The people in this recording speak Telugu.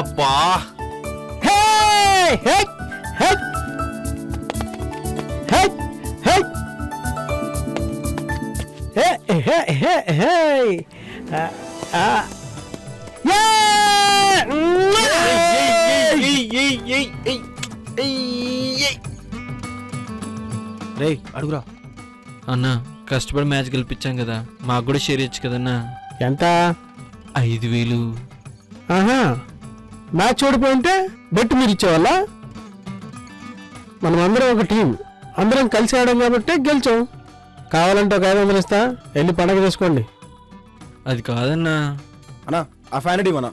అబ్బా రే అడుగురా. అన్న కష్టపడి మ్యాచ్ గెలిపించాం కదా, మాకు కూడా షేర్ ఇచ్చు కదన్నా. ఎంత? 5,000. ఆహా, మ్యాచ్ ఓడిపోయింటే బెట్ మీరు ఇచ్చేవాళ్ళ? మనం అందరం ఒక టీం, అందరం కలిసి ఆడాం కాబట్టి గెలిచాం. కావాలంటే ఒక 500 ఇస్తా, వెళ్ళి పండగ చేసుకోండి. అది కాదన్నా. అన్నా ఆ ఫ్యాన్ ఇవ్వనా?